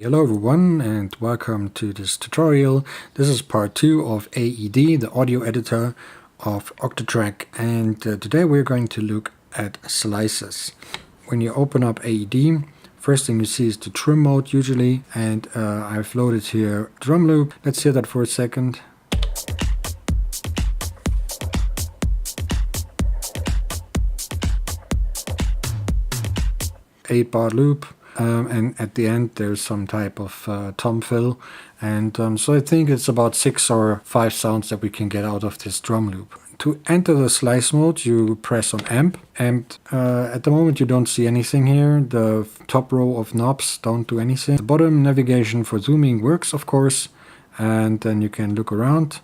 Hello everyone and welcome to this tutorial. This is part 2 of AED, the audio editor of Octatrack, and today we're going to look at slices. When you open up AED, first thing you see is the trim mode usually, and I've loaded here drum loop. Let's hear that for a second. Eight-bar loop. And at the end there's some type of tom fill, and so I think it's about 6 or 5 sounds that we can get out of this drum loop. To enter the slice mode you press on amp, and at the moment you don't see anything here. The top row of knobs don't do anything. The bottom navigation for zooming works of course, and then you can look around.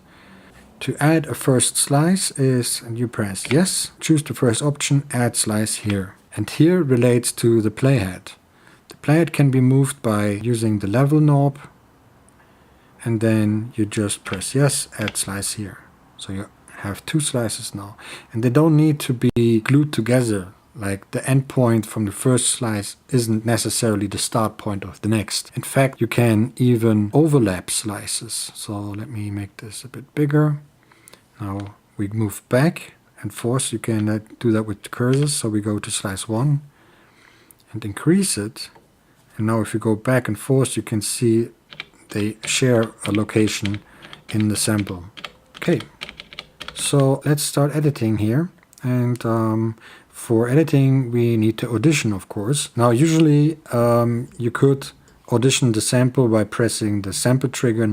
To add a first slice is you press yes, choose the first option, add slice here, and here relates to the playhead. Playhead can be moved by using the level knob, and then you just press yes, add slice here. So you have 2 slices now, and they don't need to be glued together. Like the end point from the first slice isn't necessarily the start point of the next. In fact, you can even overlap slices. So let me make this a bit bigger. Now we move back and forth. You can do that with the cursors. So we go to slice 1 and increase it. And now if you go back and forth, you can see they share a location in the sample. Okay, so let's start editing here. And for editing, we need to audition, of course. Now, usually you could audition the sample by pressing the sample trigger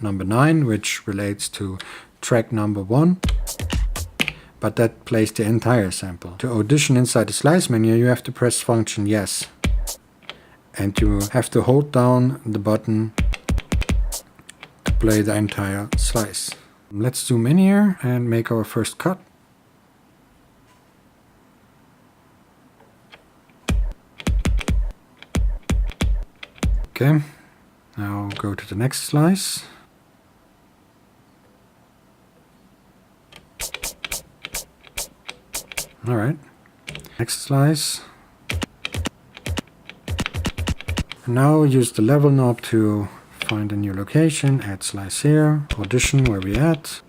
number 9, which relates to track number 1. But that plays the entire sample. To audition inside the slice menu, you have to press function yes. And you have to hold down the button to play the entire slice. Let's zoom in here and make our first cut. Okay, now go to the next slice. Alright, next slice. Now use the level knob to find a new location, add slice here, audition where we at.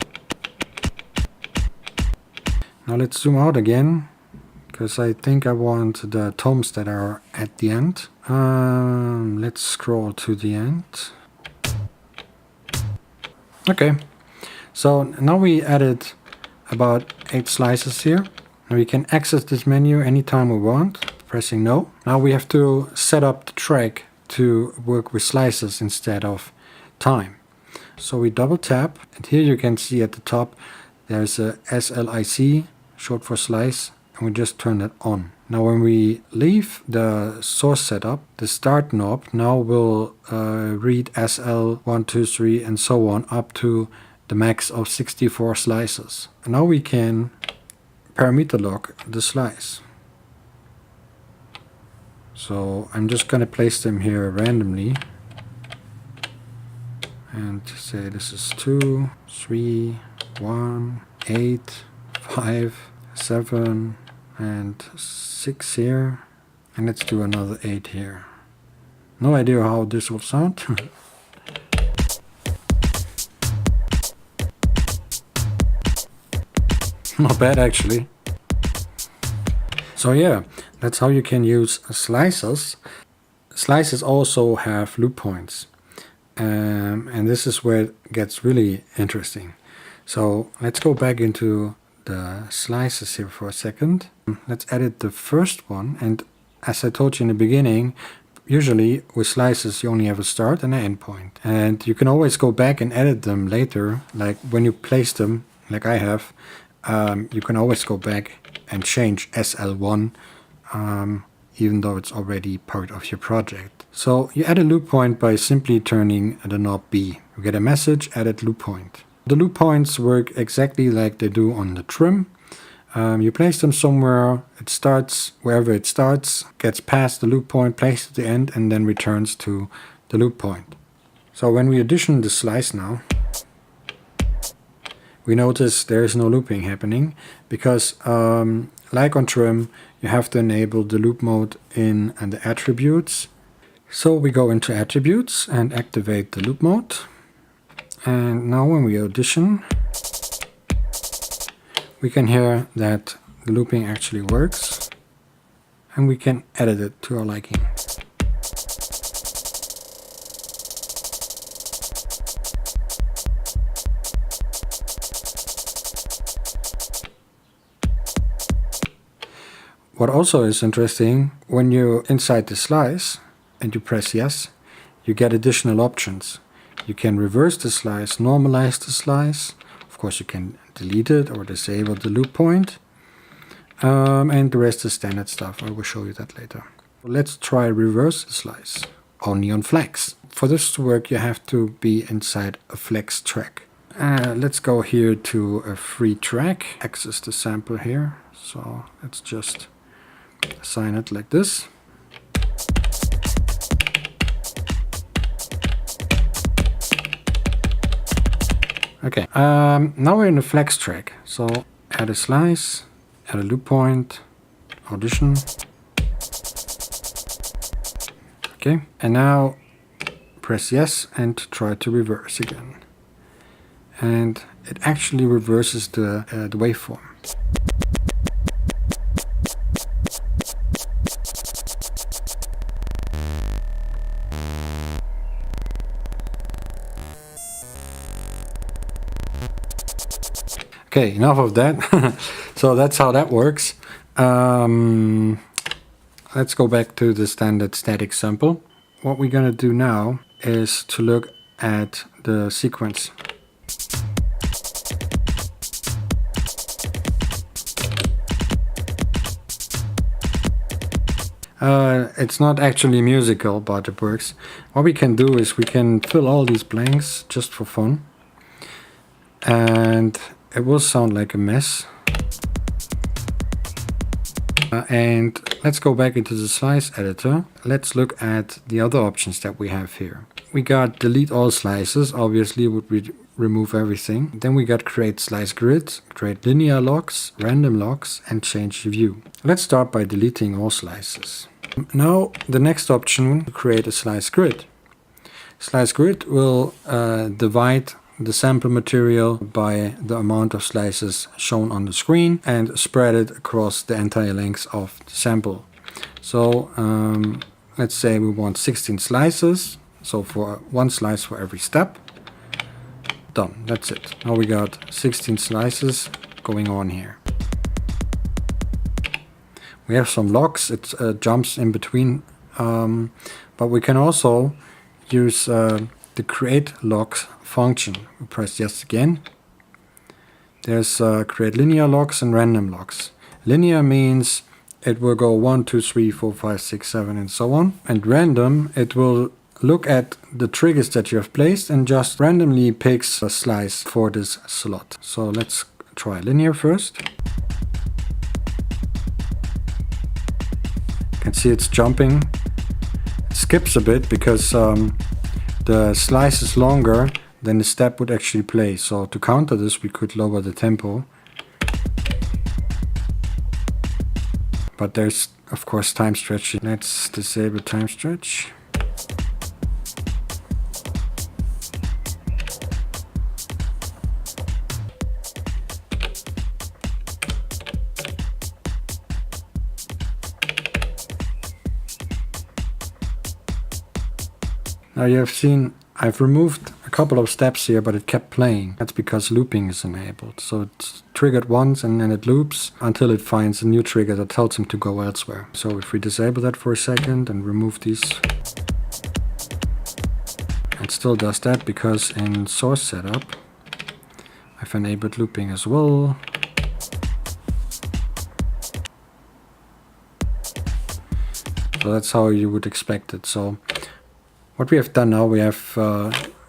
Now let's zoom out again, because I think I want the toms that are at the end. Let's scroll to the end. Okay, so now we added about 8 slices here. Now we can access this menu anytime we want, pressing no. Now we have to set up the track to work with slices instead of time. So we double tap, and here you can see at the top there's a SLIC, short for slice, and we just turn that on. Now when we leave the source setup, the start knob now will read SL123 and so on up to the max of 64 slices. And now we can parameter lock the slice. So I'm just going to place them here randomly and say this is 2, 3, 1, 8, 5, 7 and 6 here, and let's do another 8 here. No idea how this will sound. Not bad actually. So yeah, that's how you can use slices. Slices also have loop points, and this is where it gets really interesting. So let's go back into the slices here for a second. Let's edit the first one, and as I told you in the beginning, usually with slices you only have a start and an end point, and you can always go back and edit them later, like when you place them, like I have. You can always go back and change SL1 even though it's already part of your project. So you add a loop point by simply turning the knob B. You get a message, added loop point. The loop points work exactly like they do on the trim. You place them somewhere, it starts wherever it starts, gets past the loop point, placed at the end, and then returns to the loop point. So when we audition the slice now, we notice there is no looping happening because like on trim, you have to enable the loop mode in the attributes. So we go into attributes and activate the loop mode. And now when we audition, we can hear that the looping actually works, and we can edit it to our liking. What also is interesting, when you're inside the slice and you press yes, you get additional options. You can reverse the slice, normalize the slice. Of course, you can delete it or disable the loop point. And the rest is standard stuff. I will show you that later. Let's try reverse the slice, only on flex. For this to work, you have to be inside a flex track. Let's go here to a free track, access the sample here. So let's just assign it like this. Okay, now we're in the flex track. So add a slice, add a loop point, audition. Okay, and now press yes and try to reverse again. And it actually reverses the waveform. Okay, enough of that. So that's how that works. Let's go back to the standard static sample. What we're going to do now is to look at the sequence. It's not actually musical, but it works. What we can do is we can fill all these blanks just for fun. And it will sound like a mess. And let's go back into the slice editor. Let's look at the other options that we have here. We got delete all slices, obviously would remove everything. Then we got create slice grid, create linear locks, random locks, and change the view. Let's start by deleting all slices. Now the next option, create a slice grid. Slice grid will divide the sample material by the amount of slices shown on the screen and spread it across the entire length of the sample. So let's say we want 16 slices, so for one slice for every step. Done, that's it. Now we got 16 slices going on here. We have some locks, it jumps in between, but we can also use the create locks function. We press yes again. There's create linear locks and random locks. Linear means it will go 1, 2, 3, 4, 5, 6, 7 and so on. And random, it will look at the triggers that you have placed and just randomly picks a slice for this slot. So let's try linear first. You can see it's jumping. It skips a bit because the slice is longer than the step would actually play. So to counter this, we could lower the tempo. But there's of course time stretching. Let's disable time stretch. Now you have seen I've removed a couple of steps here, but it kept playing. That's because looping is enabled. So it's triggered once and then it loops until it finds a new trigger that tells him to go elsewhere. So if we disable that for a second and remove these, it still does that because in source setup I've enabled looping as well. So that's how you would expect it. So what we have done now, we have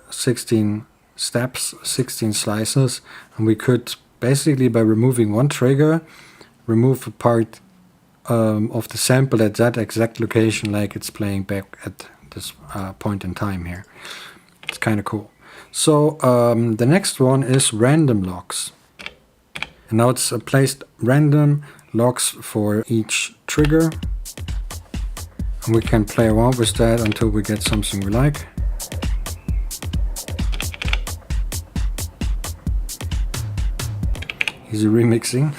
16 steps, 16 slices, and we could basically, by removing one trigger, remove a part of the sample at that exact location, like it's playing back at this point in time here. It's kind of cool. So the next one is random locks. And now it's placed random locks for each trigger. And we can play around with that until we get something we like. Easy remixing.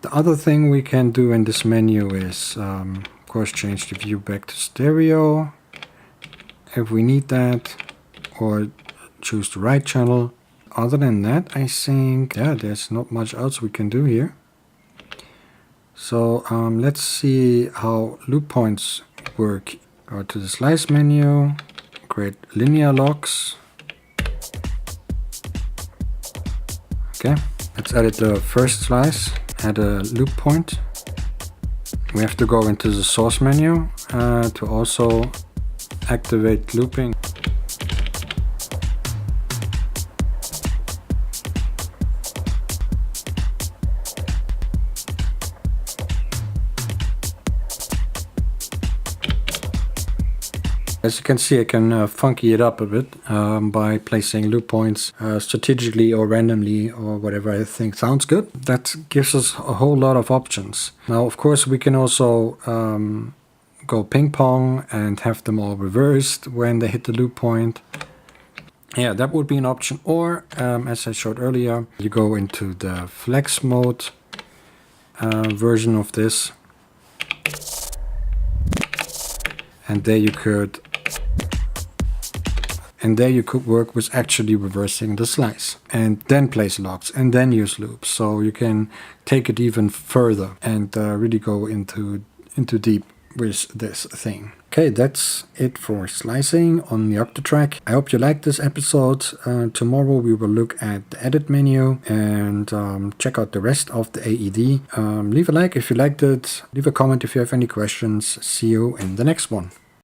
The other thing we can do in this menu is, of course, change the view back to stereo if we need that, or choose the right channel. Other than that, I think, yeah, there's not much else we can do here. So let's see how loop points work. Go to the slice menu, create linear locks. Okay, let's edit the first slice, add a loop point. We have to go into the source menu to also activate looping. As you can see, I can funky it up a bit by placing loop points strategically or randomly or whatever I think sounds good. That gives us a whole lot of options. Now, of course, we can also go ping pong and have them all reversed when they hit the loop point. Yeah, that would be an option. Or, as I showed earlier, you go into the flex mode version of this. And there you could work with actually reversing the slice and then place locks and then use loops. So you can take it even further and really go into deep with this thing. Okay, that's it for slicing on the Octatrack. I hope you liked this episode. Tomorrow we will look at the edit menu and check out the rest of the AED. Leave a like if you liked it. Leave a comment if you have any questions. See you in the next one.